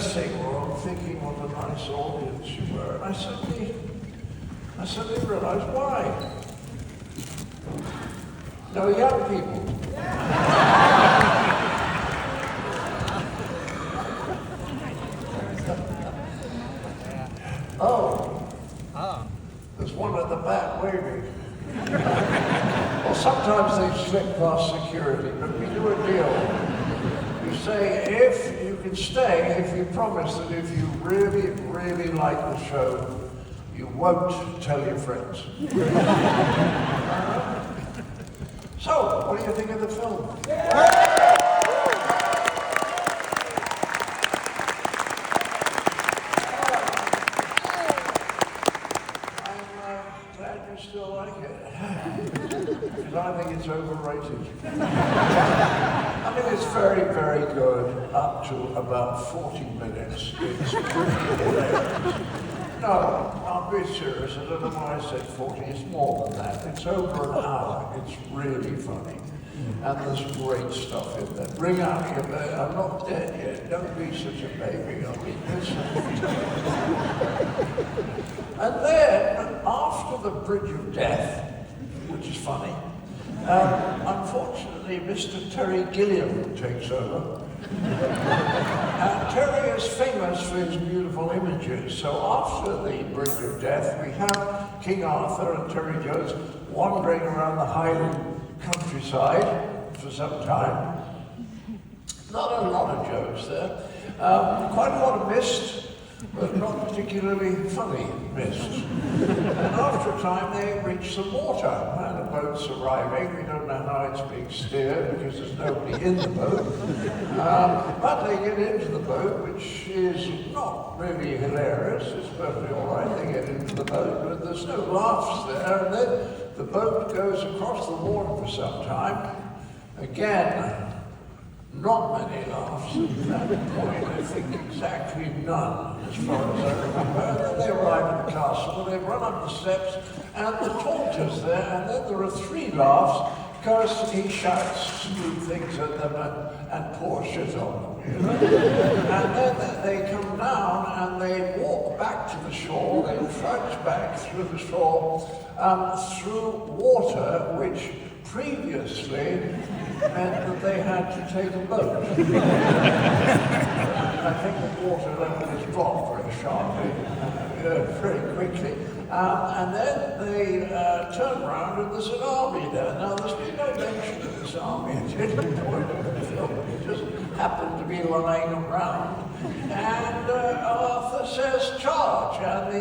dressing room thinking what a nice audience you were. And I suddenly realized why. No young people. There's one at the back waving. Well, sometimes they slip past security, but we do a deal. You say, if you can stay, if you promise that if you really, really like the show, you won't tell your friends. So, what do you think of the film? Still like it. Because I think it's overrated. I mean, it's very, very good up to about 40 minutes. It's pretty hilarious. No, I'll be serious. I don't know why I said 40. It's more than that. It's over an hour. It's really funny. And there's great stuff in there. Bring out your baby. I'm not dead yet. Don't be such a baby. I mean, and then, after the Bridge of Death, which is funny, unfortunately, Mr. Terry Gilliam takes over. And Terry is famous for his beautiful images. So after the Bridge of Death, we have King Arthur and Terry Jones wandering around the Highland countryside for some time. Not a lot of jokes there. Quite a lot of mist, but not particularly funny mist. And after a time they reach some water, and a boat's arriving. We don't know how it's being steered because there's nobody in the boat. But they get into the boat, which is not really hilarious. It's perfectly all right. They get into the boat, but there's no laughs there. And then the boat goes across the water for some time. Again, not many laughs at that point. I think exactly none, as far as I remember. And then they arrive at the castle, and they run up the steps, and the tortoise there, and then there are 3 laughs, because he shouts smooth things at them and pours shit on them, you know? And then they come down, and they walk back to the shore, they trudge back through the shore, through water, which previously meant that they had to take a boat. I think the water level has dropped very sharply, very quickly. And then they turn around and there's an army there. Now there's been no mention of this army at any point in the film. It just happened to be lying around. And Arthur says charge, and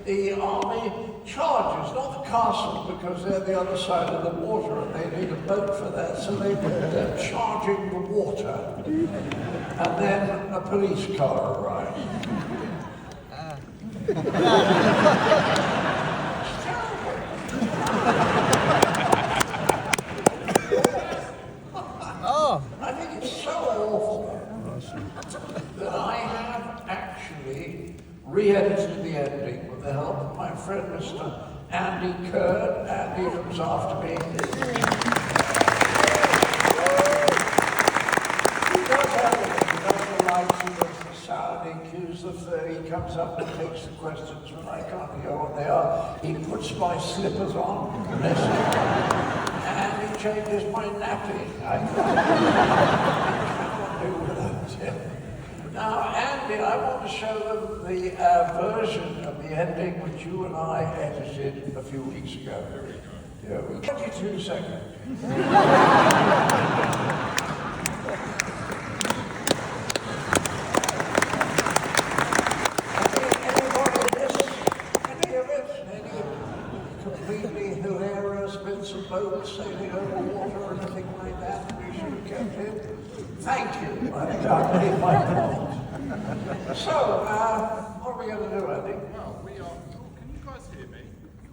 the army charges, not the castle, because they're the other side of the water and they need a boat for that, so they're charging the water. And then a police car arrives. It's terrible. I think it's so awful that I have actually re-edited the ending with the help of my friend Mr. Andy Kurd. Andy comes after me. He does everything. He does the lights, he does the sound, he cues the thing, he comes up and takes the questions when I can't hear what they are. He puts my slippers on, and he changes my nappy. I can't do without him. Now, Andy, I want to show them the version of the ending which you and I edited a few weeks ago. Yeah, 22 seconds. Anybody miss any of it? Any completely hilarious bits of boats sailing over water or anything like that we should have kept in? Thank you. I think I made my point. So, what are we going to do, Andy? Well, we are... Oh, can you guys hear me?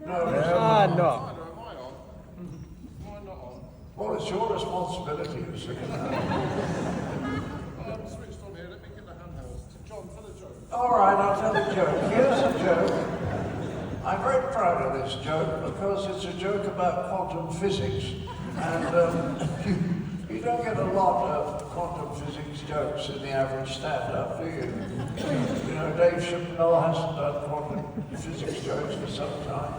No. No. Am I on? Am I not on? Well, it's your responsibility to sing it. I'm switched on here. Let me get the handhelds. John, tell a joke. All right, I'll tell a joke. Here's a joke. I'm very proud of this joke because it's a joke about quantum physics. And you You don't get a lot of quantum physics jokes in the average stand-up, do you? You know, Dave Chappelle hasn't done quantum physics jokes for some time.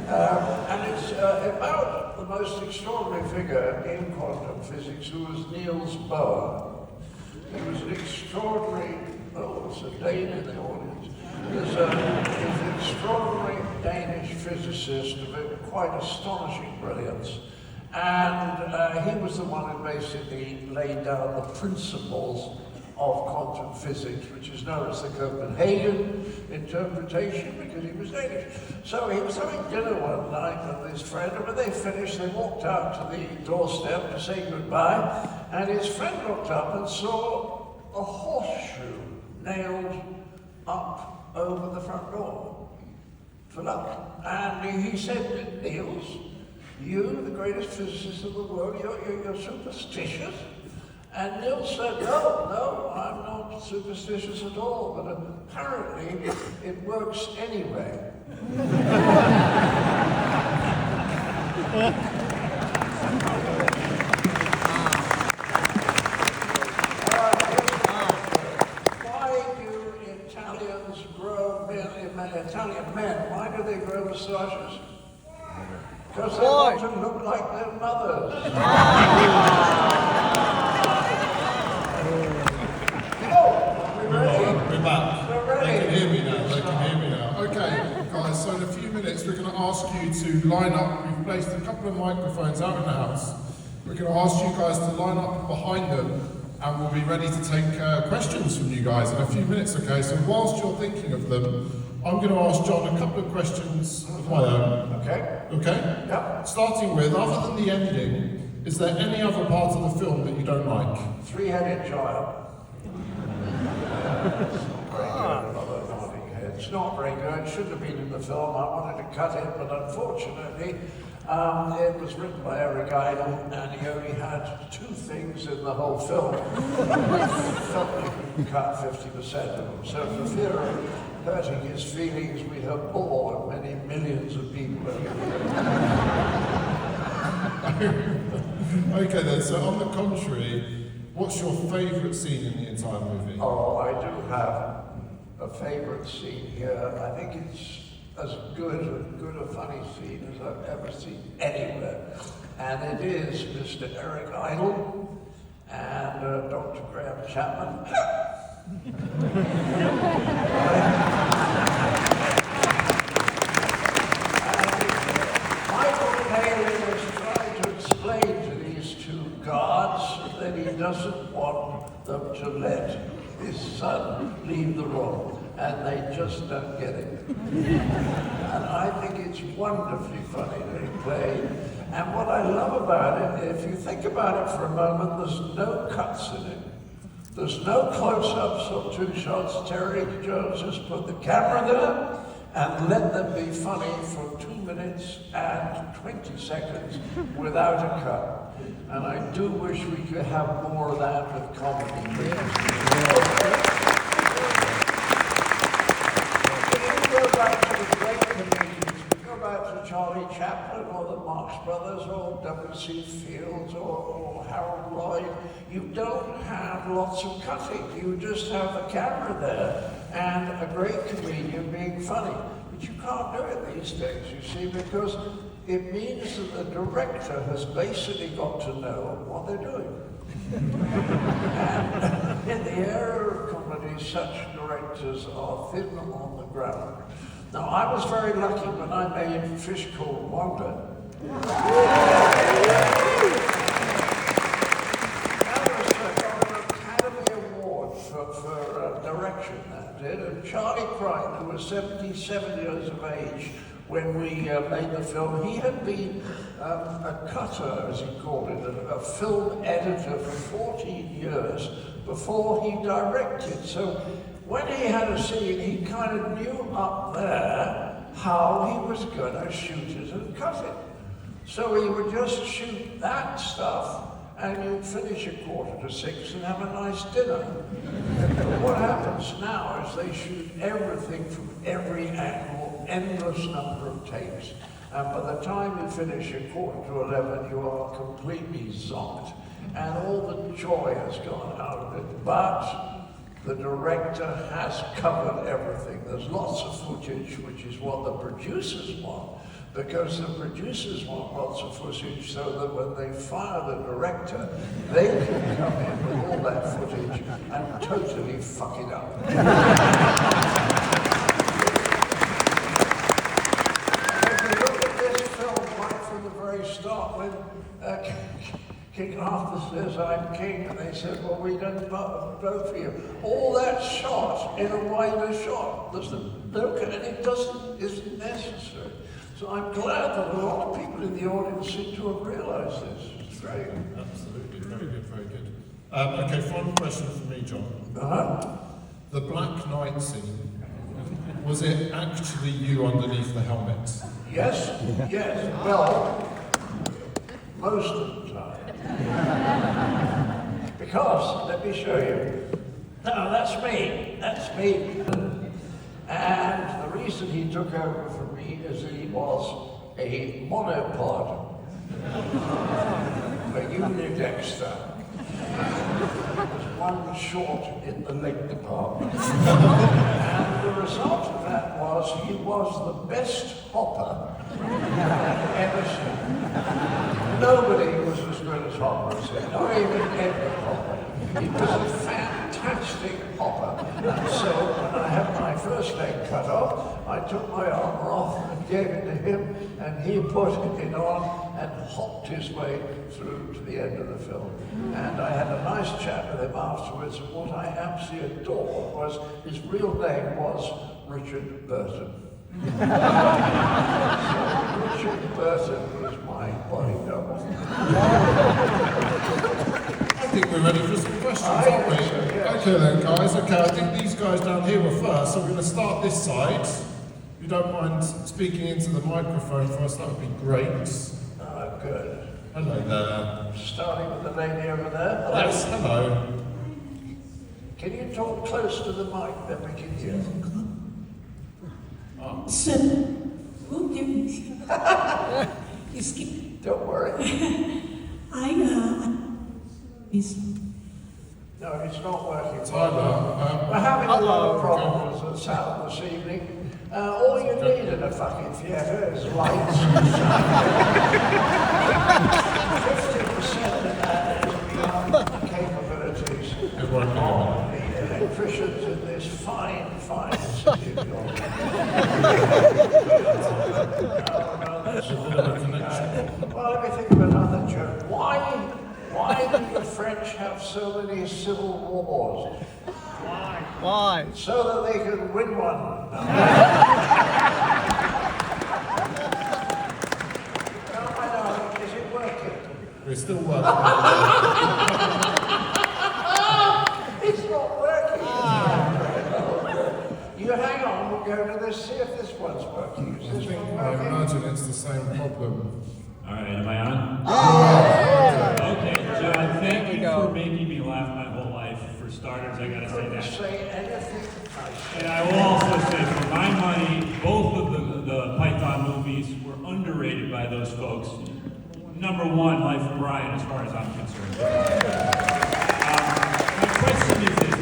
And it's about the most extraordinary figure in quantum physics, who was Niels Bohr. He was an extraordinary, there's a Dane in the audience. He's an extraordinary Danish physicist of quite astonishing brilliance. And he was the one who basically laid down the principles of quantum physics, which is known as the Copenhagen interpretation, because he was Danish. So he was having dinner one night with his friend, and when they finished, they walked out to the doorstep to say goodbye, and his friend looked up and saw a horseshoe nailed up over the front door for luck. And he said, Niels, you, the greatest physicist in the world, you're superstitious? And Niels said, no, I'm not superstitious at all, but apparently it works anyway. Why do Italians grow Italian men, why do they grow moustaches? Because they want to look like their mothers. We're back. They can hear me now. Okay, guys, so in a few minutes we're going to ask you to line up. We've placed a couple of microphones out in the house. We're going to ask you guys to line up behind them, and we'll be ready to take questions from you guys in a few minutes, okay? So whilst you're thinking of them, I'm going to ask John a couple of questions of my own. Okay. Okay? Yeah. Starting with, other than the ending, is there any other part of the film that you don't like? Three-headed giant. It's not very good. It shouldn't have been in the film. I wanted to cut it, but unfortunately, it was written by Eric Idle, and he only had two things in the whole film. I felt we could cut 50% of them. So for fear of hurting his feelings, we have bored many millions of people. Okay then, so on the contrary, what's your favourite scene in the entire movie? Oh, I do have a favourite scene here. I think it's as good a funny scene as I've ever seen anywhere. And it is Mr. Eric Idle and Dr. Graham Chapman. Michael Palin is trying to explain to these two guards that he doesn't want them to let his son leave the room, and they just don't get it. And I think it's wonderfully funny that he played. And what I love about it, if you think about it for a moment, there's no cuts in it. There's no close-ups or two shots. Terry Jones just put the camera there and let them be funny for 2 minutes and 20 seconds without a cut. And I do wish we could have more of that with comedy. If you go back to the great comedians, go back to Charlie Chaplin or the Marx Brothers or W.C. Fields or Harold Lloyd, you don't have lots of cutting. You just have the camera there and a great comedian being funny. But you can't do it these days, you see, because it means that the director has basically got to know what they're doing. And in the era of comedy, such directors are thin on the ground. Now, I was very lucky when I made Fish Called Wanda. That was got an Academy Award for direction, that did. And Charlie Crichton, who was 77 years of age when we made the film, he had been a cutter, as he called it, a film editor for 14 years before he directed. So when he had a scene, he kind of knew up there how he was going to shoot it and cut it. So he would just shoot that stuff, and you'd finish at 5:45 and have a nice dinner. But what happens now is they shoot everything from every angle, endless number of takes. And by the time you finish at 10:45, you are completely zonked. and all the joy has gone out of it. But the director has covered everything. There's lots of footage, which is what the producers want, because the producers want lots of footage so that when they fire the director, they can come in with all that footage and totally fuck it up. If you look at this film right from the very start, when King Arthur says, I'm king, and they said, well, we don't vote for you. All that shot in a wider shot, there's no, and it isn't necessary. So I'm glad that a lot of people in the audience seem to have realised this. It's great. Absolutely, very good, very good. Okay, final question for me, John. The Black Knight scene, was it actually you underneath the helmet? Yes, yes. Well, most of the time. Because, let me show you. No, that's me. That's me. And the reason he took over from me is that he was a monopod, a unidexter. He was one short in the leg department. And the result of that was he was the best hopper I've ever seen. Nobody was as good as Hopper, not even Edward Hopper. He was a fantastic hopper. And so when I had my first leg cut off, I took my armor off and gave it to him, and he put it on and hopped his way through to the end of the film. And I had a nice chat with him afterwards, and what I absolutely adored was his real name was Richard Burton. So Richard Burton was my body double. I think we're ready for some questions, aren't we? Yes. Okay then, guys. Okay, I think these guys down here were first, so we're going to start this side. If you don't mind speaking into the microphone for us, that would be great. Good. Hello there. Starting with the lady over there. Yes, hello. Can you talk close to the mic, then we can hear? So, oh, you skip. Don't worry. No, it's not working. Tyler, We're having a lot of problems at South this evening. All you need in a fucking theatre is lights. 50% of that is beyond capabilities of the electricians in this fine city of York. Well, let me think of another joke. Why do the French have so many civil wars? Why? So that they can win one. No, I know. Is it working? we're still working. It's not working. You hang on, we'll go to this, see if this one's working. Is this one I working? imagine it's the same problem. All right, am I on? Okay, John, thank you for making me laugh my whole life. For starters, I gotta say that. Say anything nice. And I will also say, for my money, both of the Python movies were underrated by those folks. Number one, Life of Brian, as far as I'm concerned. My question is this.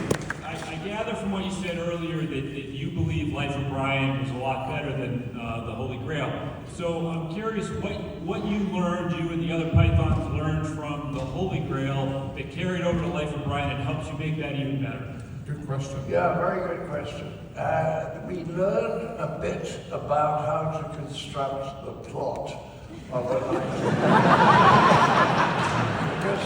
I gather from what you said earlier that you believe Life of Brian was a lot better than the Holy Grail. So I'm curious what you learned, you and the other Pythons learned from the Holy Grail that carried over to Life of Brian and helps you make that even better. Good question. Yeah, very good question. We learned a bit about how to construct the plot of a life. Because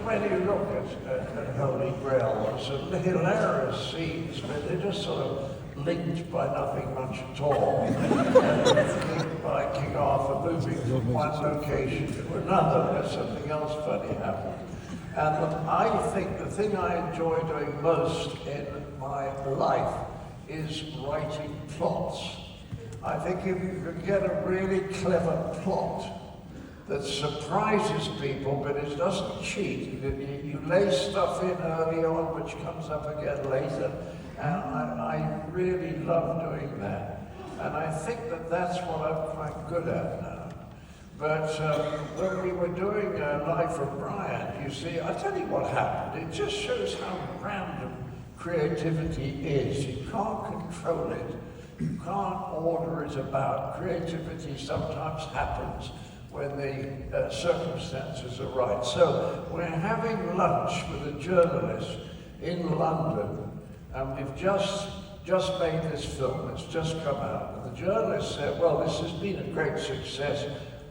when you look at Holy Grail, there's some hilarious scenes where they're just sort of linked by nothing much at all. Linked by King Arthur moving from one location to another where something else funny happened. And I think the thing I enjoy doing most in my life is writing plots. I think if you can get a really clever plot that surprises people, but it doesn't cheat. You lay stuff in early on, which comes up again later, and I really love doing that. And I think that that's what I'm quite good at now. But when we were doing Life of Brian, you see, I tell you what happened. It just shows how random creativity is. You can't control it. You can't order it about. Creativity sometimes happens when the circumstances are right. So we're having lunch with a journalist in London, and we've just made this film. It's just come out. And the journalist said, well, this has been a great success.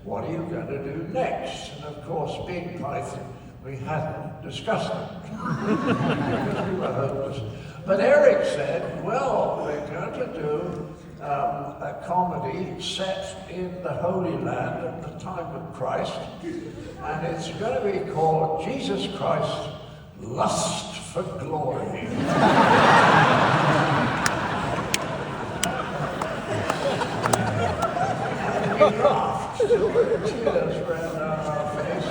What are you going to do next? And of course, being Python, we hadn't discussed it because we were hopeless. But Eric said, well, we're going to do a comedy set in the Holy Land at the time of Christ, and it's going to be called Jesus Christ, Lust for Glory. And we laughed till the tears ran down our face.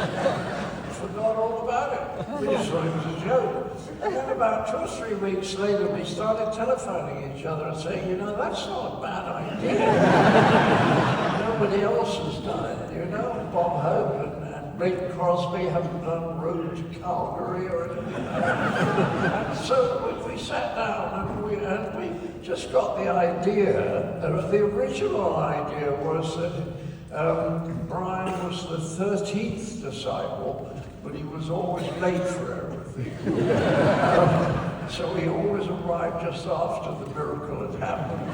Forgot all about it. We just thought it was a joke. And then about 2 or 3 weeks later, we started telephoning each other and saying, you know, that's not a bad idea. Nobody else has done it, you know. Bob Hope and Bing Crosby haven't done Road to Calgary or anything like that. And so we sat down and we just got the idea. The original idea was that Brian was the 13th disciple, but he was always late for everything. So he always arrived just after the miracle had happened.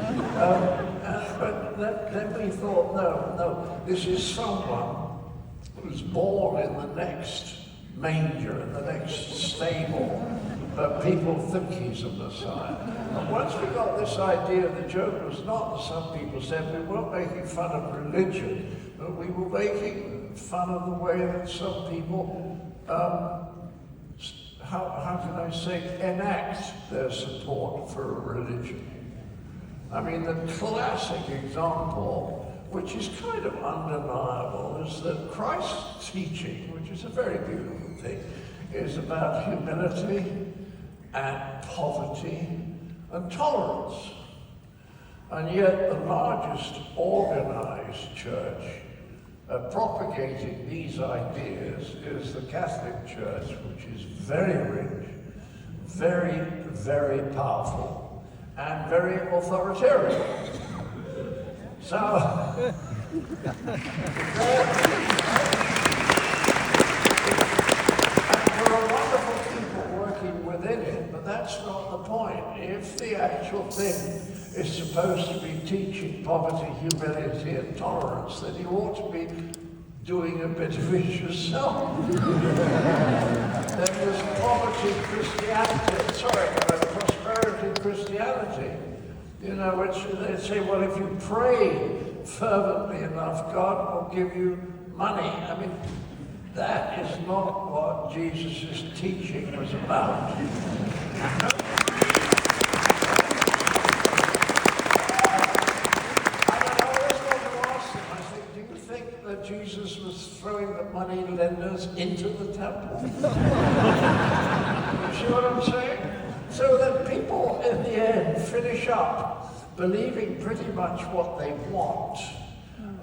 But then we thought, no, this is someone who's born in the next manger, in the next stable, but people think he's a Messiah. And once we got this idea, the joke was not, as some people said, we weren't making fun of religion, but we were making fun of the way that some people, how can I say, enact their support for a religion. I mean, the classic example, which is kind of undeniable, is that Christ's teaching, which is a very beautiful thing, is about humility and poverty and tolerance. And yet the largest organized church propagating these ideas is the Catholic Church, which is very rich, very, very powerful, and very authoritarian. So, there are wonderful people working within it, but that's not the point. If the actual thing is supposed to be teaching poverty, humility, and tolerance, then you ought to be doing a bit of it yourself. Then there's poverty Christianity, prosperity Christianity. You know, which they say, well, if you pray fervently enough, God will give you money. I mean, that is not what Jesus' teaching was about. Jesus was throwing the money lenders into the temple. You see what I'm saying? So that people in the end finish up believing pretty much what they want,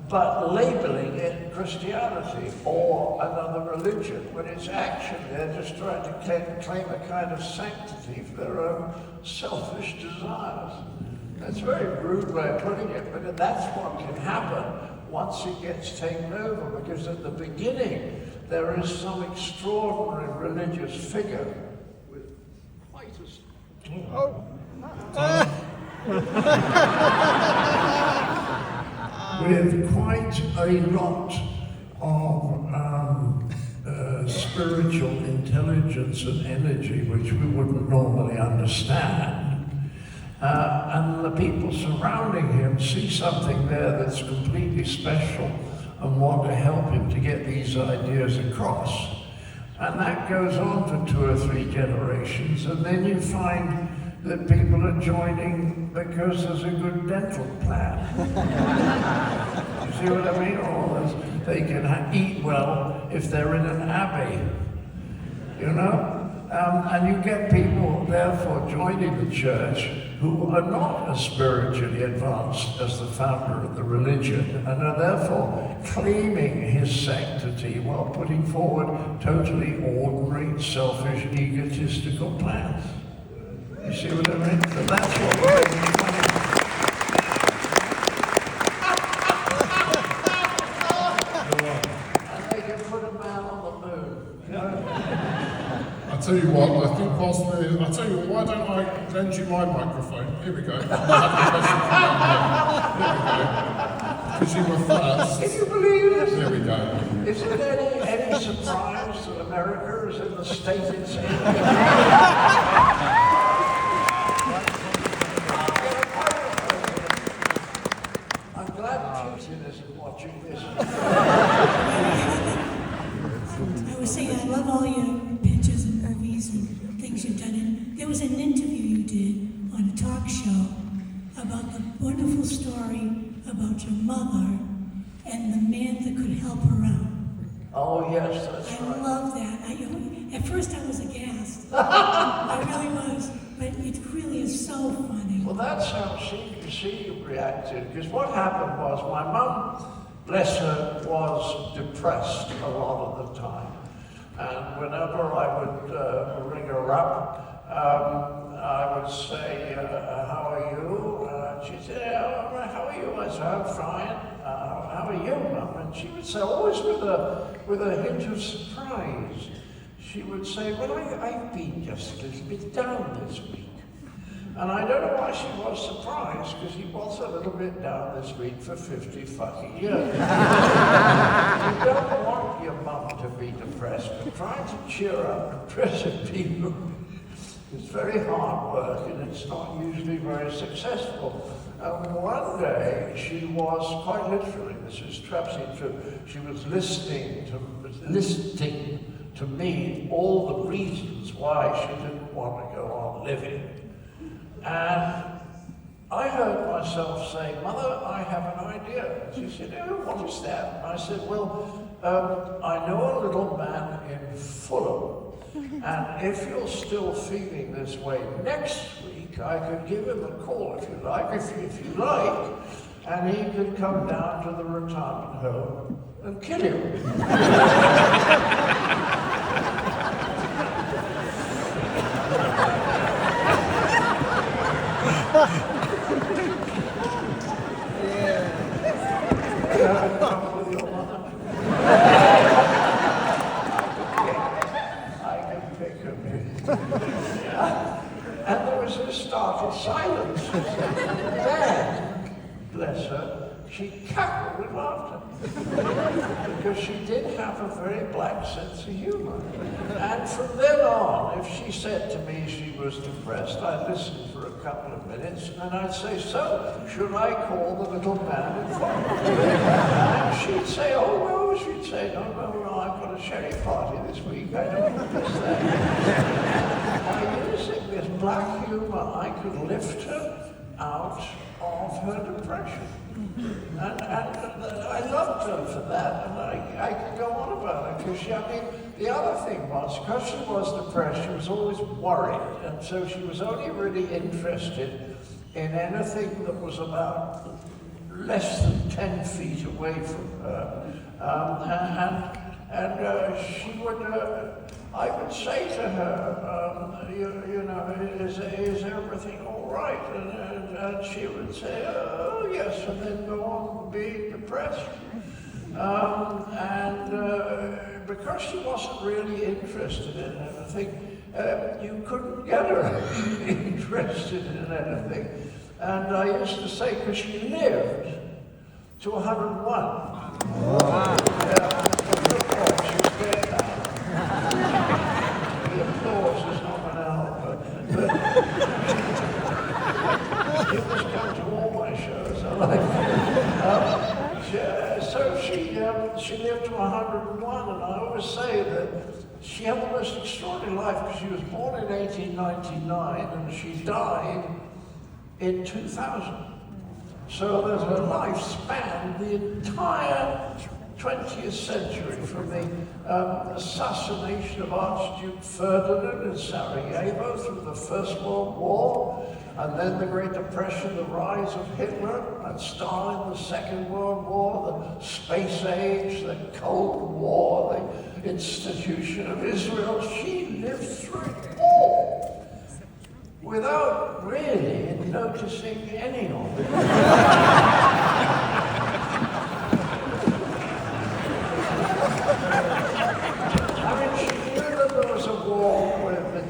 but labeling it Christianity or another religion, when it's actually they're just trying to claim a kind of sanctity for their own selfish desires. That's a very rude way of putting it, but that's what can happen once it gets taken over, because at the beginning there is some extraordinary religious figure with quite with quite a lot of spiritual intelligence and energy which we wouldn't normally understand. And the people surrounding him see something there that's completely special and want to help him to get these ideas across. And that goes on for 2 or 3 generations, and then you find that people are joining because there's a good dental plan. You see what I mean? Or they can eat well if they're in an abbey, you know? And you get people, therefore, joining the church who are not as spiritually advanced as the founder of the religion and are therefore claiming his sanctity while putting forward totally ordinary, selfish, egotistical plans. You see what I mean? So that's what we're doing. And they can put a man on the moon. You know? I'll tell you what, I think whilst we're, I'll tell you what, why don't I lend you my microphone? Here we go. Here we go. Because you were first. Can you believe this? There we go. Is it any surprise that America is in the state it's in? I'm glad Putin isn't watching this. I was saying, I love all your pictures and movies and things you've done. And there was an interview you did on a talk show about the wonderful story about your mother and the man that could help her out. Oh yes, that's I right. love that. At first I was aghast. I really was. But it really is so funny. Well, that's how she reacted. Because what happened was my mum, bless her, was depressed a lot of the time. And whenever I would ring her up, I would say, how are you? She'd say, how are you? I said, I'm fine. How are you, Mum? And she would say, always with a hint of surprise, she would say, well, I've been just a little bit down this week. And I don't know why she was surprised, because he was a little bit down this week for 50 fucking years. You don't want your mum to be depressed, but trying to cheer up depressed people is very hard work, and it's not usually very successful. And one day, she was, quite literally, this is absolutely true, she was listing to me all the reasons why she didn't want to go on living. And I heard myself say, Mother, I have an idea. She said, oh, what is that? And I said, well, I know a little man in Fulham, and if you're still feeling this way next week, I could give him a call if you like, and he could come down to the retirement home and kill you. And there was this startled silence. Then, bless her, she cackled with laughter. Because she did have a very black sense of humor. And from then on, if she said to me she was depressed, I'd listen for a couple of minutes, and then I'd say, so, should I call the little man in front of me? And she'd say, oh, no. She'd say, no, I've got a sherry party this week. I don't miss that. By using this black humor, I could lift her out of her depression. And I loved her for that, and I could go on about it, because the other thing was, because she was depressed, she was always worried, and so she was only really interested in anything that was about less than 10 feet away from her. She would, I would say to her, you know, is everything all right? And she would say, oh yes, and then go on being depressed. Because she wasn't really interested in anything, you couldn't get her interested in anything. And I used to say, because she lived to 101. Wow. Yeah, she was dead now. The applause is not going to help her. But you must come to all my shows, I like it. So she lived to 101, and I always say that she had the most extraordinary life, because she was born in 1899 and she died in 2000. So that her life spanned the entire 20th century, from the assassination of Archduke Ferdinand in Sarajevo through the First World War, and then the Great Depression, the rise of Hitler and Stalin, the Second World War, the space age, the Cold War, the institution of Israel. She lived through it all without really noticing any of it.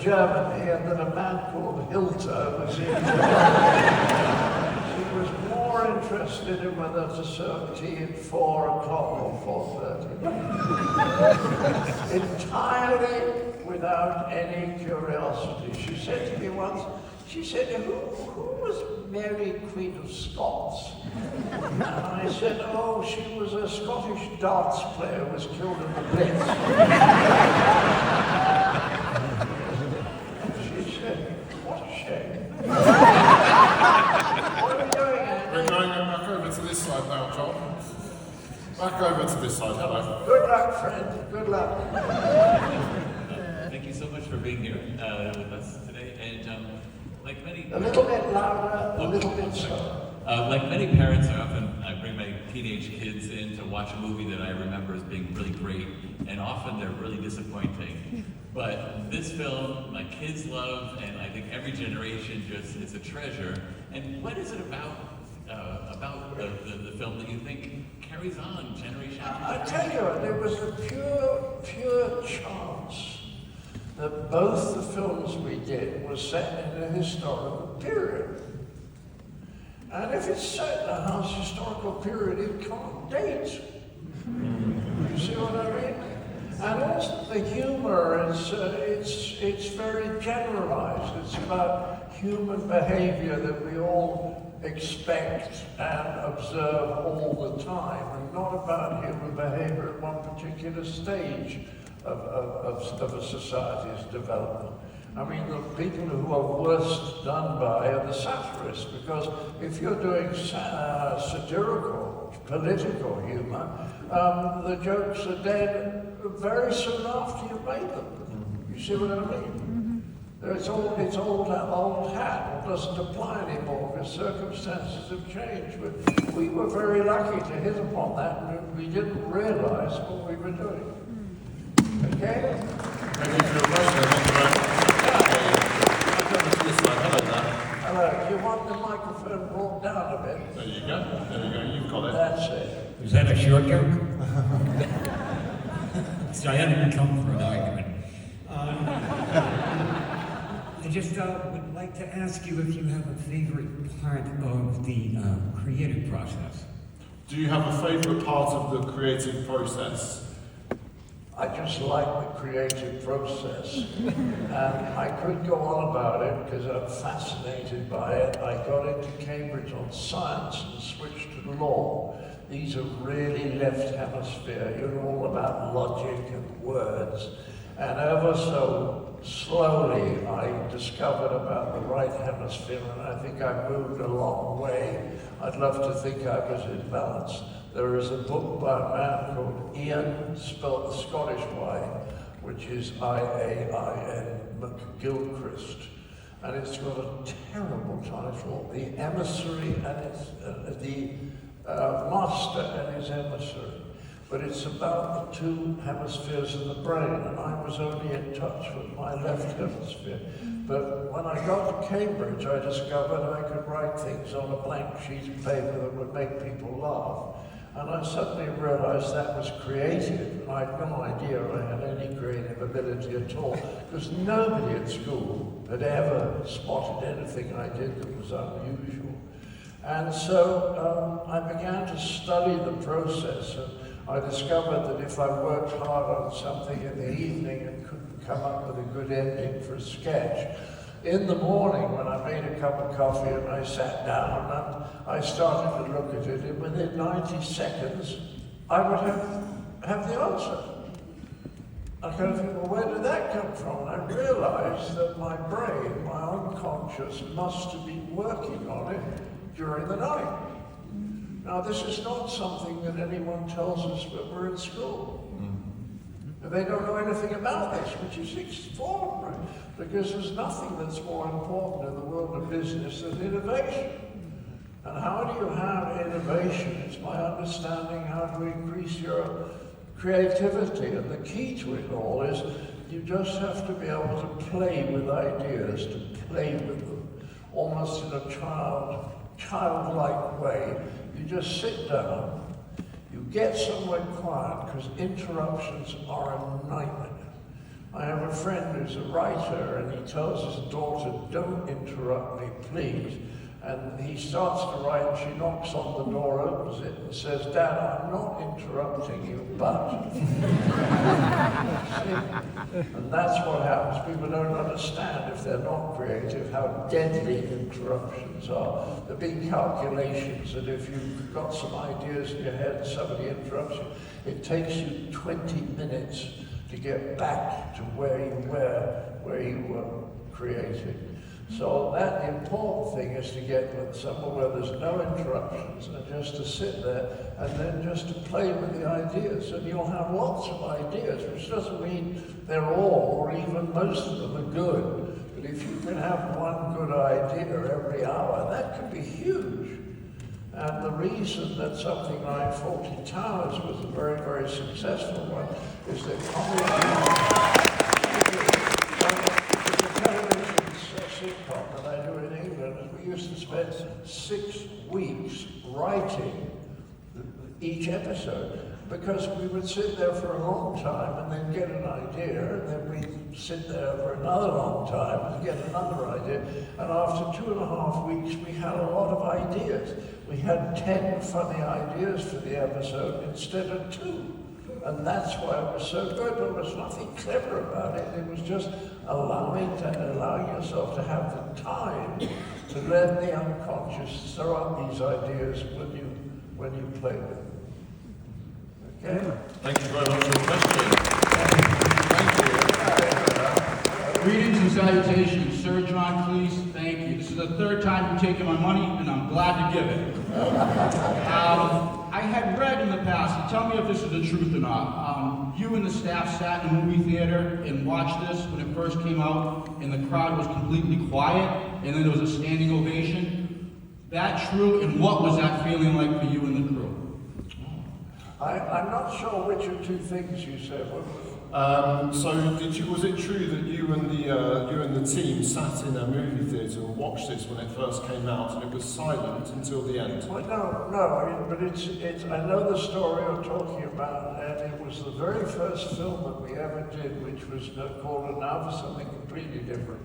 Germany, and that a man called Hilter was in. She was more interested in whether to serve tea at 4 o'clock or 4:30. Entirely without any curiosity. She said to me once, she said, who was Mary, Queen of Scots? And I said, oh, she was a Scottish darts player who was killed in the Blitz. What a shame. What are we doing? We're going back over to this side now, John. Back over to this side, hello. Good luck, friend. Good luck. Thank you so much for being here with us today. And like many... A little bit louder, a little bit slower. Like many parents, I bring my teenage kids in to watch a movie that I remember as being really great, and often they're really disappointing. But this film, my kids love, and I think every generation it's a treasure. And what is it about the film that you think carries on generation after I generation? tell you, there was a pure chance that both the films we did were set in a historical period. And if it's set in a historical period, it can't date. You see what I mean? And also the humor is, it's very generalized. It's about human behavior that we all expect and observe all the time, and not about human behavior at one particular stage of a society's development. I mean, the people who are worst done by are the satirists, because if you're doing satirical, political humor, the jokes are dead very soon after you've made them. You see what I mean? It's old hat. It doesn't apply anymore because circumstances have changed. But we were very lucky to hit upon that, and we didn't realize what we were doing. Okay? Thank you for your question. Hello. Do you want the microphone brought down a bit? There you go. You've got it. That's it. Is that a short joke? See, I hadn't come for an argument. I just would like to ask you if you have a favorite part of the creative process. Do you have a favourite part of the creative process? I just like the creative process. And I could go on about it because I'm fascinated by it. I got into Cambridge on science and switched to law. These are really left hemisphere. You're all about logic and words. And ever so slowly, I discovered about the right hemisphere, and I think I moved a long way. I'd love to think I was in balance. There is a book by a man called Ian, spelled the Scottish way, which is I-A-I-N, McGilchrist. And it's got a terrible title, The Emissary and the Master and His Emissary. But it's about the two hemispheres of the brain, and I was only in touch with my left hemisphere. But when I got to Cambridge, I discovered I could write things on a blank sheet of paper that would make people laugh. And I suddenly realized that was creative. I had no idea I had any creative ability at all, because nobody at school had ever spotted anything I did that was unusual. And so I began to study the process, and I discovered that if I worked hard on something in the evening and couldn't come up with a good ending for a sketch, in the morning when I made a cup of coffee and I sat down and I started to look at it, and within 90 seconds I would have the answer. I kind of think, well, where did that come from? And I realized that my brain, my unconscious, must have been working on it during the night. Now, this is not something that anyone tells us when we're in school. They don't know anything about this, which is extraordinary, because there's nothing that's more important in the world of business than innovation. And how do you have innovation? It's my understanding how to increase your creativity, and the key to it all is you just have to be able to play with ideas, to play with them, almost in a childlike way. You just sit down, you get somewhere quiet, because interruptions are a nightmare. I have a friend who's a writer, and he tells his daughter, "Don't interrupt me, please." And he starts to write, and she knocks on the door, opens it, and says, "Dad, I'm not interrupting you, but..." And that's what happens. People don't understand, if they're not creative, how deadly interruptions are. The big calculations that if you've got some ideas in your head and somebody interrupts you, it takes you 20 minutes to get back to where you were creating. So that important thing is to get with somewhere where there's no interruptions, and just to sit there and then just to play with the ideas. And you'll have lots of ideas, which doesn't mean they're all, or even most of them, are good. But if you can have one good idea every hour, that can be huge. And the reason that something like Fawlty Towers was a very, very successful one is that sitcom that I do in England, and we used to spend 6 weeks writing each episode, because we would sit there for a long time and then get an idea, and then we'd sit there for another long time and get another idea, and after 2.5 weeks we had a lot of ideas. We had 10 funny ideas for the episode instead of 2. And that's why it was so good. There was nothing clever about it. It was just allowing yourself to have the time to let the unconscious throw out these ideas when you play with them. Okay? Thank you very much for the question. Greetings and salutations, Sir John Cleese. Thank you. This is the 3rd time you've taken my money, and I'm glad to give it. I had read in the past, and tell me if this is the truth or not, you and the staff sat in a movie theater and watched this when it first came out, and the crowd was completely quiet, and then there was a standing ovation. That true, and what was that feeling like for you and the crew? I'm not sure which of 2 things you said. So was it true that you and the team sat in a movie theatre and watched this when it first came out, and it was silent until the end? Well, no, but it's. I know the story you're talking about, and it was the very first film that we ever did, which was called "And Now for Something Completely Different."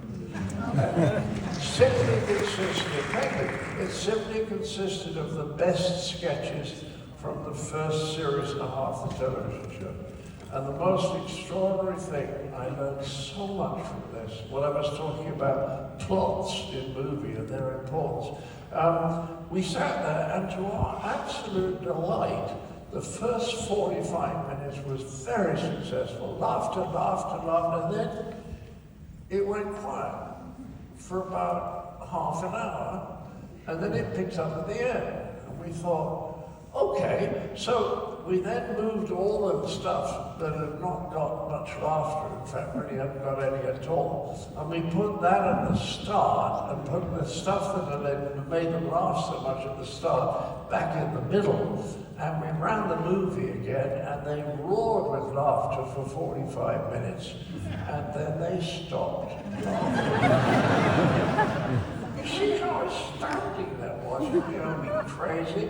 It simply consisted of the best sketches from the first series and a half of the television show. And the most extraordinary thing, I learned so much from this, what I was talking about, plots in movie and their importance. We sat there, and to our absolute delight, the first 45 minutes was very successful. Laughter, and then it went quiet for about half an hour, and then it picked up at the end. And we thought, okay, so we then moved all of the stuff that had not got much laughter, in fact really hadn't got any at all, and we put that at the start, and put the stuff that had made them laugh so much at the start back in the middle, and we ran the movie again, and they roared with laughter for 45 minutes, and then they stopped laughing. You see how astounding that was? You know, me crazy.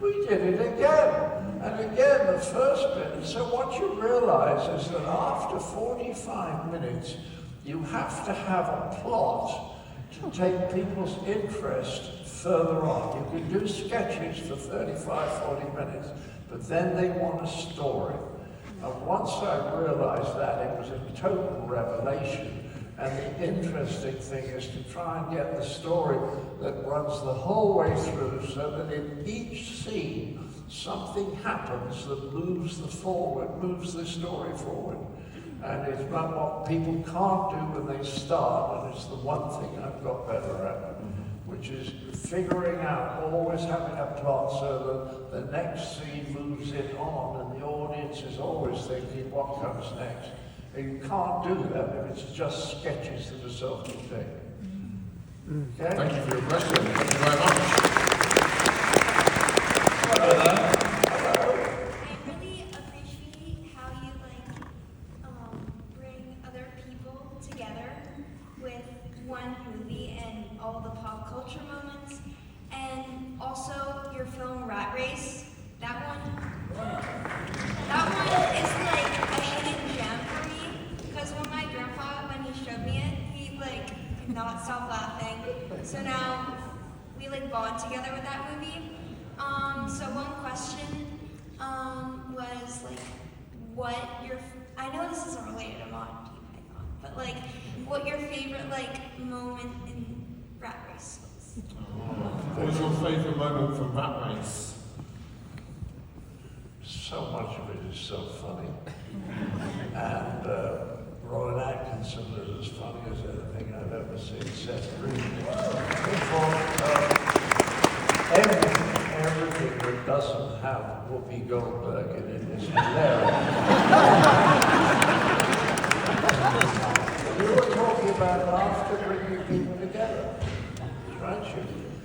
We did it again, and again the first bit. So what you realize is that after 45 minutes, you have to have a plot to take people's interest further on. You can do sketches for 35, 40 minutes, but then they want a story. And once I realized that, it was a total revelation. And the interesting thing is to try and get the story that runs the whole way through, so that in each scene, something happens that moves the story forward. And it's not what people can't do when they start, and it's the one thing I've got better at. which is figuring out, always having a plot so that the next scene moves it on, and the audience is always thinking, what comes next? And you can't do that if it's just sketches that are self-contained. Okay? Thank you for your question. Thank you very much. I really appreciate how you bring other people together with one movie and all the pop culture moments, and also your film Rat Race. That one is like a hidden gem for me, because when my grandpa, when he showed me it, he could not stop laughing. So now we bond together with that movie. So one question was what your, I know this isn't related to Monty Python, but what your favorite moment in Rat Race was. What was your favourite moment from Rat Race? So much of it is so funny. And Rowan Atkinson is as funny as anything I've ever seen. Seth Green. Everything that doesn't have Whoopi Goldberg in it is hilarious. You were talking about laughter bringing people together, aren't you?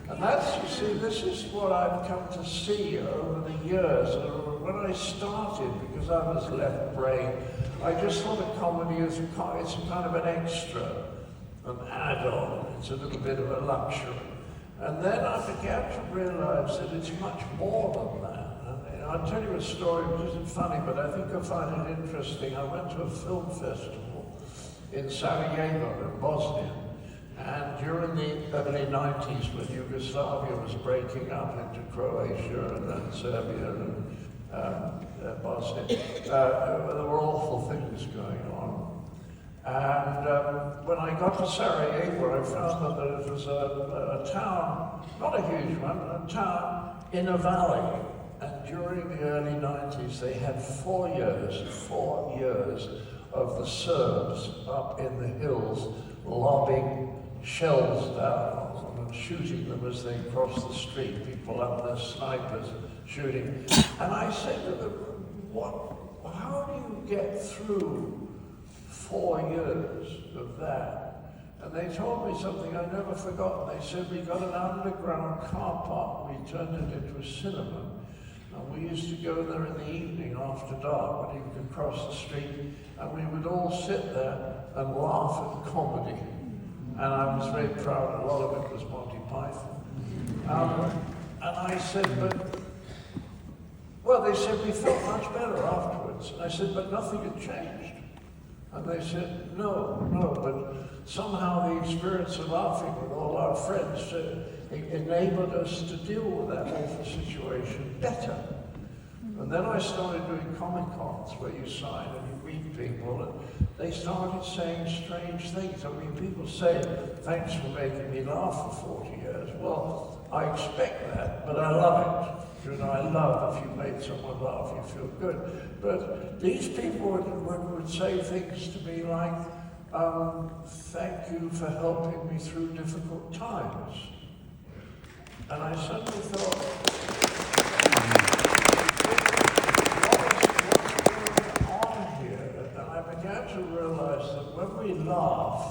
And that's, you see, this is what I've come to see over the years. When I started, because I was left brain, I just thought of comedy as it's a kind of an extra, an add-on. It's a little bit of a luxury. And then I began to realize that it's much more than that. And I'll tell you a story which isn't funny, but I think you'll find it interesting. I went to a film festival in Sarajevo, in Bosnia. And during the early 90s, when Yugoslavia was breaking up into Croatia and then Serbia and Bosnia, there were awful things going on. And when I got to Sarajevo, I found that it was a town, not a huge one, a town in a valley. And during the early 90s, they had 4 years of the Serbs up in the hills lobbing shells down on them and shooting them as they crossed the street. People up there, snipers, shooting. And I said to them, how do you get through 4 years of that? And they told me something I never forgot. They said, we got an underground car park, we turned it into a cinema. And we used to go there in the evening after dark when you could cross the street, and we would all sit there and laugh at comedy. And I was very proud, a lot of it was Monty Python. And I said, they said, we felt much better afterwards. And I said, but nothing had changed. And they said, no, but somehow the experience of laughing with all our friends enabled us to deal with that awful situation better. And then I started doing Comic Cons where you sign and you meet people, and they started saying strange things. I mean, people say, thanks for making me laugh for 40 years. Well, I expect that, but I love it. You know, I love if you made someone laugh, you feel good. But these people would say things to me like, thank you for helping me through difficult times. And I suddenly thought, what's going on here? And I began to realize that when we laugh,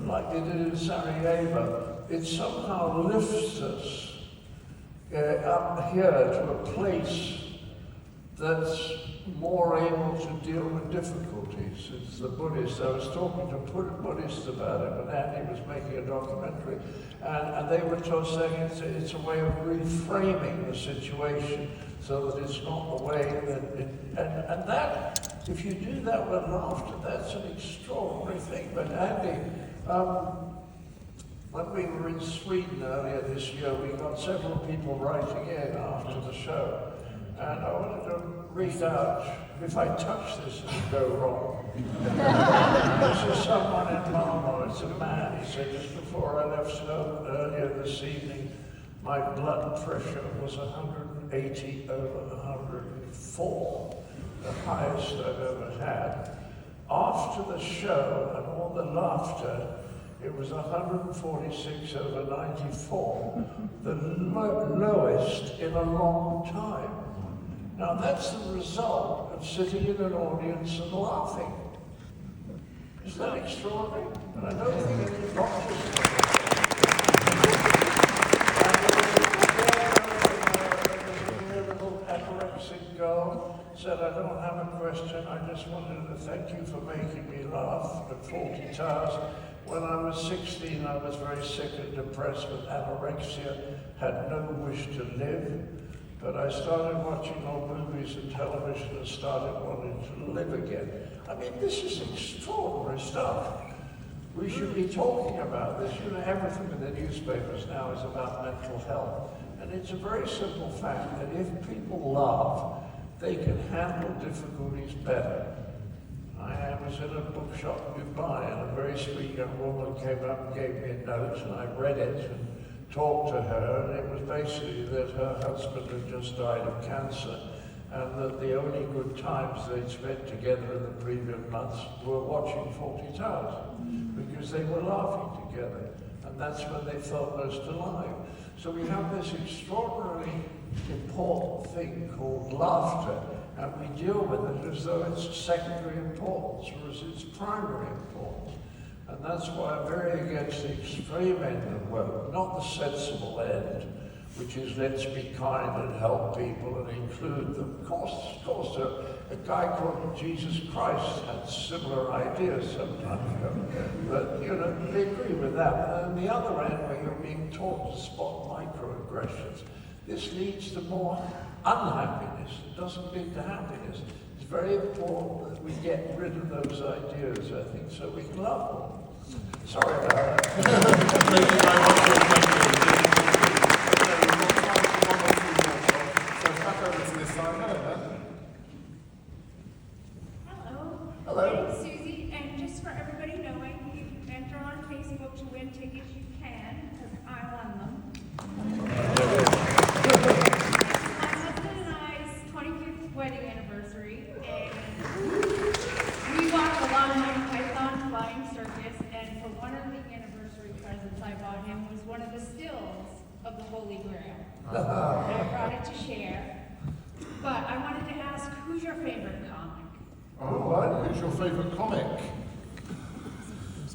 like they did in Sarajevo, it somehow lifts us up here to a place that's more able to deal with difficulties. It's the Buddhist. I was talking to Buddhists about it, and Andy was making a documentary, and they were just saying it's a way of reframing the situation so that it's not the way that and that, if you do that with laughter, that's an extraordinary thing. But Andy, when we were in Sweden earlier this year, we got several people writing in after the show. And I wanted to read out, if I touch this, it'll go wrong. This is someone in Malmo, it's a man. He said, just before I left home earlier this evening, my blood pressure was 180 over 104, the highest I've ever had. After the show and all the laughter, It was 146/94, the lowest in a long time. Now that's the result of sitting in an audience and laughing. Is that extraordinary? And I don't think any doctors. Girl said, I don't have a question, I just wanted to thank you for making me laugh at Fawlty Towers. When I was 16, I was very sick and depressed with anorexia, had no wish to live, but I started watching old movies and television and started wanting to live again. I mean, this is extraordinary stuff. We should be talking about this. You know, everything in the newspapers now is about mental health. And it's a very simple fact that if people laugh, they can handle difficulties better. I was in a bookshop in Dubai and a very sweet young woman came up and gave me a note and I read it and talked to her, and it was basically that her husband had just died of cancer and that the only good times they'd spent together in the previous months were watching Fawlty Towers because they were laughing together, and that's when they felt most alive. So we have this extraordinarily important thing called laughter, and we deal with it as though it's secondary importance, whereas it's primary importance. And that's why I'm very against the extreme end of woke, not the sensible end, which is let's be kind and help people and include them. Of course, a guy called Jesus Christ had similar ideas sometimes, but you know, they agree with that. And the other end, where you're being taught to spot microaggressions, this leads to more unhappiness. It doesn't lead to happiness. It's very important that we get rid of those ideas, I think, so we can love more. Sorry about that. Thank you very much. So back over to this side. Hello. Hello. My name's Susie, and just for everybody knowing, you can enter on Facebook to win tickets. You can, because I won them. My husband and I's 25th wedding anniversary, and we watched a lot of Monty Python flying Circus, and for one of the anniversary presents I bought him was one of the stills of the Holy Grail. And I brought it to share. But I wanted to ask, who's your favorite comic? Oh, right. Who's your favourite comic?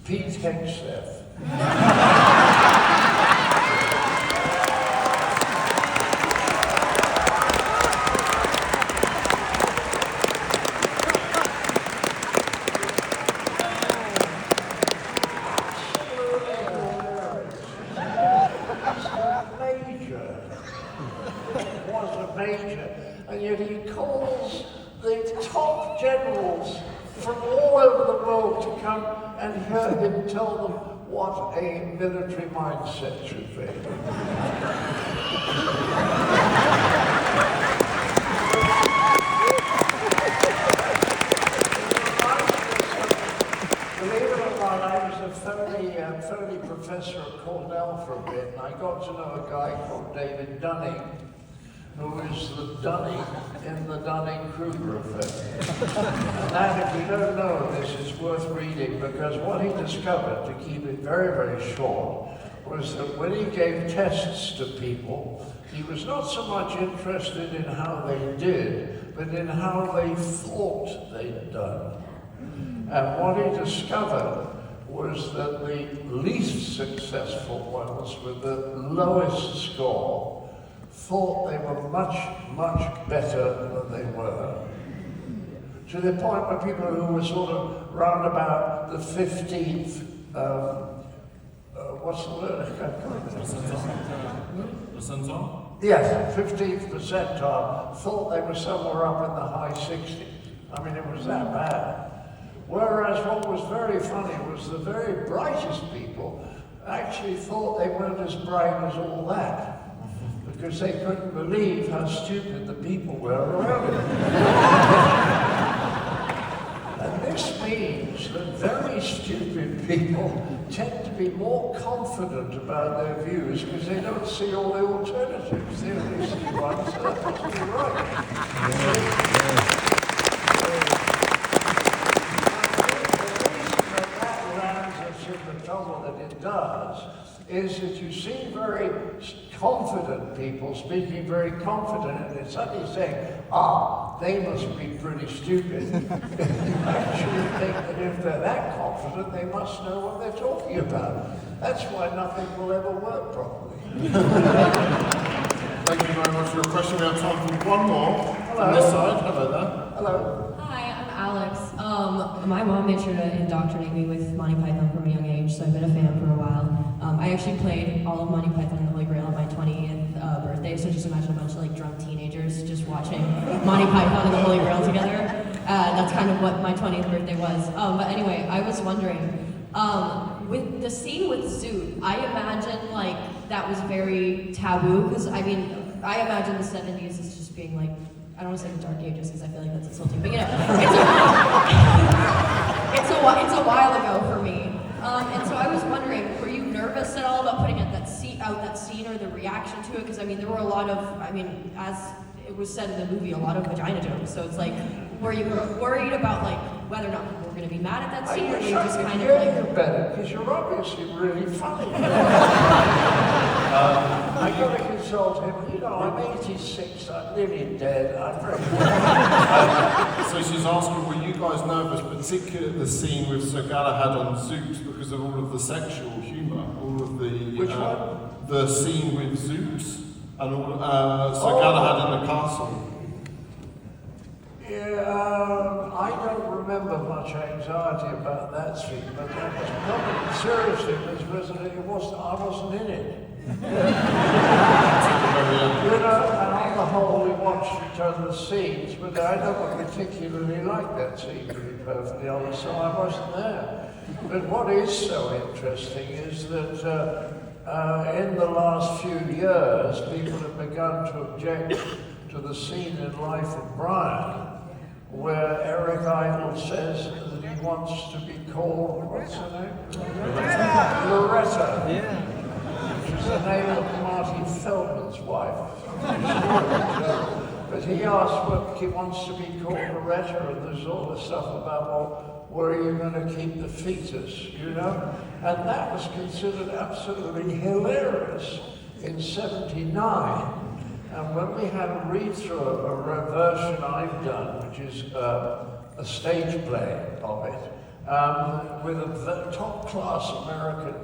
Pete Hegseth. And yet he calls the top generals from all over the world to come and hear him tell them what a military mindset should be. Believe it or not, I was a thoroughly professor at Cornell for a bit, and I got to know a guy called David Dunning, who is the Dunning in the Dunning-Kruger effect. And that, if you don't know this, is worth reading, because what he discovered, to keep it very, very short, was that when he gave tests to people, he was not so much interested in how they did, but in how they thought they'd done. And what he discovered was that the least successful ones with the lowest score thought they were much, much better than they were. To the point where people who were sort of round about the 15th, what's the word? Percentile? Yes, 15th percentile, thought they were somewhere up in the high 60s. I mean, it was that bad. Whereas what was very funny was the very brightest people actually thought they weren't as bright as all that, because they couldn't believe how stupid the people were around them. And this means that very stupid people tend to be more confident about their views because they don't see all the alternatives. They only see one, so that must be right. The reason that lands us in the trouble that it does is that you see very confident people speaking very confident, and it's suddenly saying, they must be pretty stupid. You actually think that if they're that confident, they must know what they're talking about. That's why nothing will ever work properly. Thank you very much for your question. We have time for one more on this side. Hello there. Hello. Hi, I'm Alex. My mom made sure to indoctrinate me with Monty Python from a young age, so I've been a fan for a while. I actually played all of Monty Python and the Holy Grail on my 20th birthday, so just imagine a bunch of like drunk teenagers just watching Monty Python and the Holy Grail together. That's kind of what my 20th birthday was. But anyway, I was wondering, with the scene with Zoot, I imagine like that was very taboo, because I mean, I imagine the 70s as just being like, I don't want to say the dark ages because I feel like that's insulting, but you know, it's a while ago for me. And so I was wondering, were you nervous at all about putting out that scene or the reaction to it? Because I mean, there were a lot of, as it was said in the movie, a lot of vagina jokes. So it's like, were you worried about like whether or not people were going to be mad at that scene, or were you just kind of like? You're better because you're obviously really funny. I got to consult him. You know, I'm 86. I'm nearly dead. I'm very. So she's asking, were you guys nervous, particularly at the scene with Sir Galahad on Zoot, because of all of the sexual humour, all of the Which one? The scene with Zoot and all Sir Galahad in the castle. Yeah, I don't remember much anxiety about that scene, but that was probably seriously it wasn't. I wasn't in it. You know, and on the whole, we watched each other's scenes, but I don't particularly like that scene, to be perfectly honest, so I wasn't there. But what is so interesting is that in the last few years, people have begun to object to the scene in Life of Brian, where Eric Idle says that he wants to be called, what's her name? Loretta. Yeah. Which is the name of Marty Feldman's wife. But he asked what he wants to be called Loretta, and there's all this stuff about, well, where are you going to keep the fetus, you know? And that was considered absolutely hilarious in '79. And when we had a read-through of a version I've done, which is a stage play of it, with a top-class American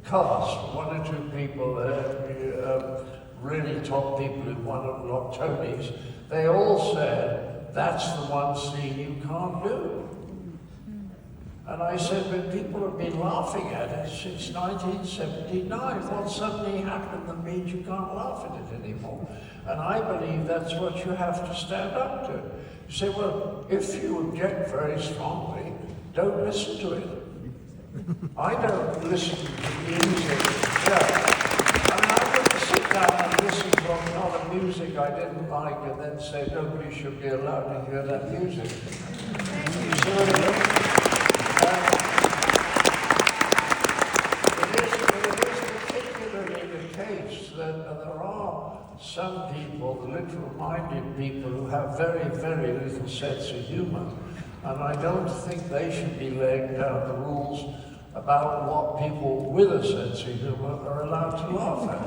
cast, one or two people there, really top people who won a lot of Tonys, they all said, that's the one scene you can't do. And I said, but people have been laughing at it since 1979. What suddenly happened that means you can't laugh at it anymore? And I believe that's what you have to stand up to. You say, well, if you object very strongly, don't listen to it. I don't listen to music. Yeah. I mean, I wouldn't sit down and listen to a lot of music I didn't like and then say nobody should be allowed to hear that music. You see what I mean? It is particularly the case that there are some people, the literal-minded people, who have very, very little sense of humor. And I don't think they should be laying down the rules about what people with a sense of humor are allowed to laugh at.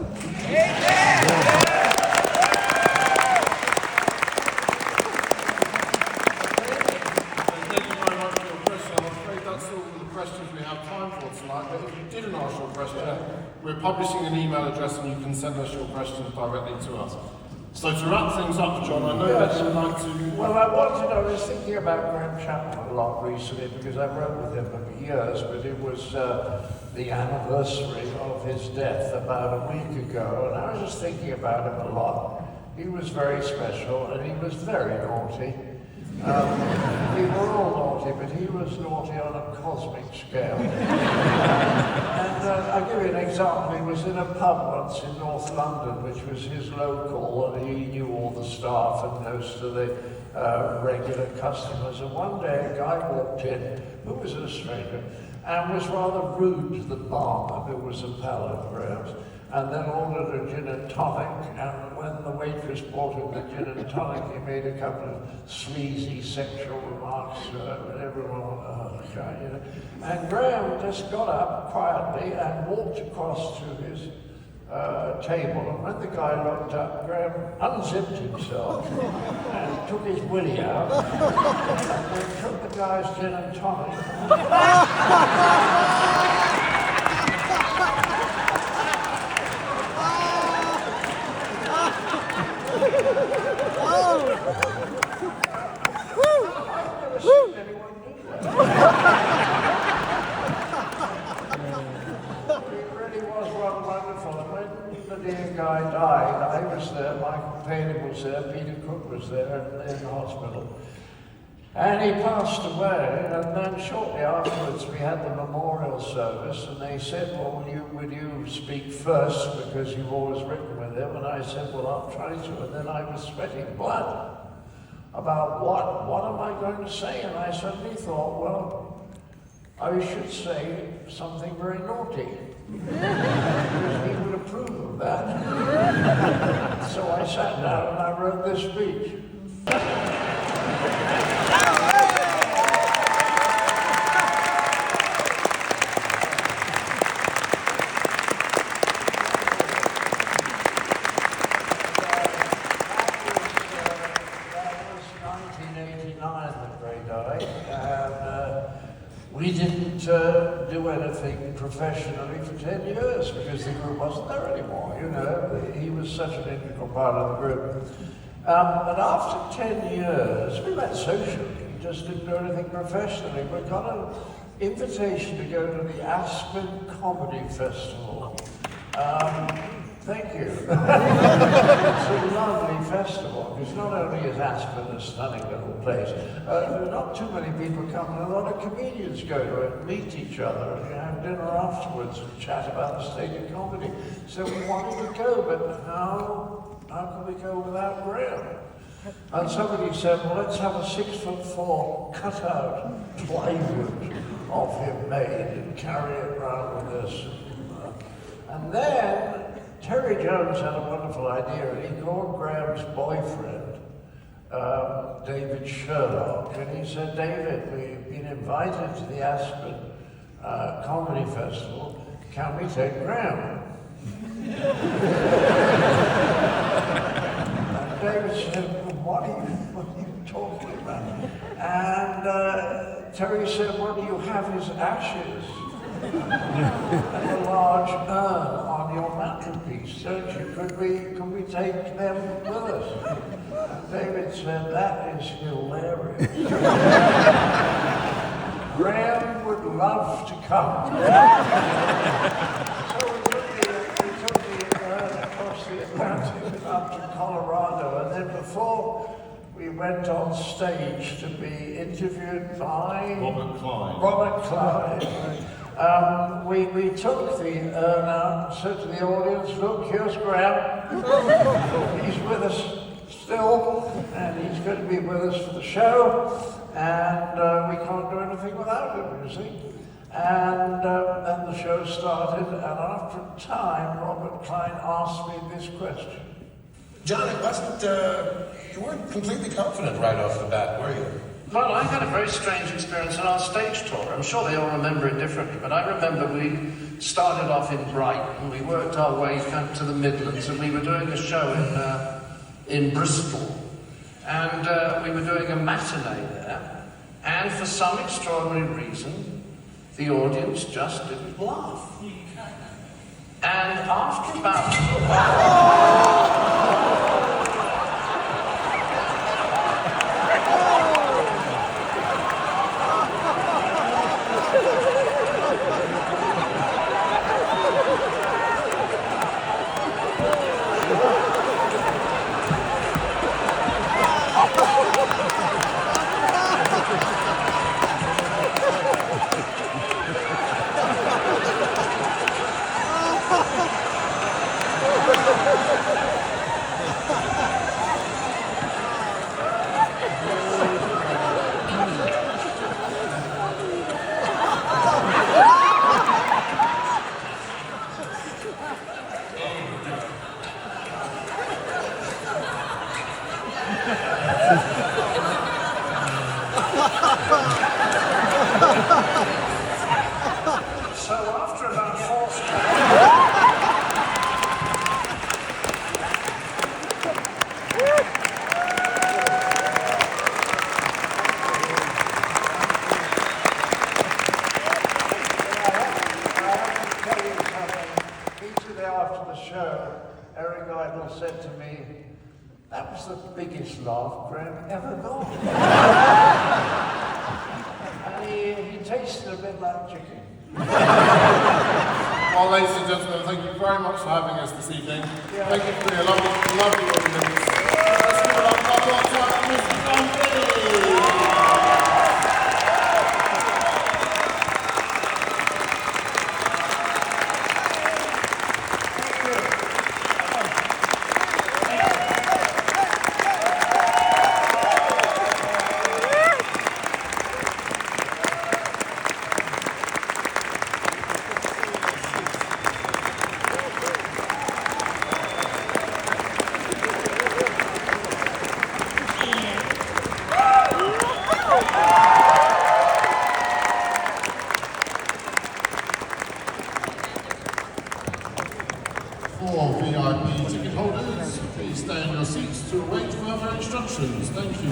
Thank you very much for your question. I'm afraid that's all the questions we have time for tonight. But if you didn't ask your question, we're publishing an email address and you can send us your questions directly to us. So to wrap things up, John, I know that you'd like to... Well, I was thinking about Graham Chapman a lot recently because I wrote with him for years, but it was the anniversary of his death about a week ago, and I was just thinking about him a lot. He was very special, and he was very naughty. We were all naughty, but he was naughty on a cosmic scale. And I'll give you an example. He was in a pub once in North London, which was his local, and he knew all the staff and most of the regular customers. And one day a guy walked in, who was a stranger, and was rather rude to the barman, who was a pal of Graham's. and then ordered a gin and tonic, and when the waitress brought him the gin and tonic, he made a couple of sleazy sexual remarks, and everyone, you know. And Graham just got up quietly and walked across to his table, and when the guy looked up, Graham unzipped himself and took his willy out, and then took the guy's gin and tonic. The dear guy died. I was there, Michael Palin was there, Peter Cook was there in the hospital. And he passed away, and then shortly afterwards we had the memorial service, and they said, well, would you speak first, because you've always written with him? And I said, well, I'll try to. And then I was sweating blood about what am I going to say? And I suddenly thought, well, I should say something very naughty. Because he would approve of that. So I sat down and I wrote this speech. That was 1989 that Ray died, and we didn't do anything professionally for 10 years because the group wasn't there anymore, you know. He was such an integral part of the group. But after 10 years, we met socially, just didn't do anything professionally. We got an invitation to go to the Aspen Comedy Festival. Thank you. It's a lovely festival, because not only is Aspen a stunning little place, not too many people come, and a lot of comedians go to it, meet each other, and have dinner afterwards and chat about the state of comedy. So we wanted to go, but how can we go without Graham? And somebody said, well, let's have a 6'4" cutout plywood of him made and carry it around with us. And then Terry Jones had a wonderful idea, and he called Graham's boyfriend, David Sherlock, and he said, David, we've been invited to the Aspen Comedy Festival. Can we take Graham? And David said, well, what are you talking about? And Terry said, well, you have his ashes and a large urn on your mantelpiece, don't you? Could we take them with us? And David said, that is hilarious. Graham would love to come. So we took the urn across the Atlantic up to Colorado, and then before we went on stage to be interviewed by Robert Klein. We took the urn out and said to the audience, look, here's Graham. He's with us still, and he's going to be with us for the show, and we can't do anything without him, you see. And then the show started, and after a time, Robert Klein asked me this question. John, it wasn't, you weren't completely confident right off the bat, were you? Well, I had a very strange experience on our stage tour. I'm sure they all remember it differently, but I remember we started off in Brighton, we worked our way to the Midlands, and we were doing a show in Bristol, and we were doing a matinee there, and for some extraordinary reason, the audience just didn't laugh. And after about... after about 4 steps. After the show, Eric Idle said to me, "That was the biggest laugh Graham ever got." And he tasted a bit like chicken. Well, ladies and gentlemen, thank you very much for having us this evening. Thank you for your lovely audience. Let's give it up one more time to Mr. John Cleese. For VIP ticket holders, please stay in your seats to await further instructions. Thank you.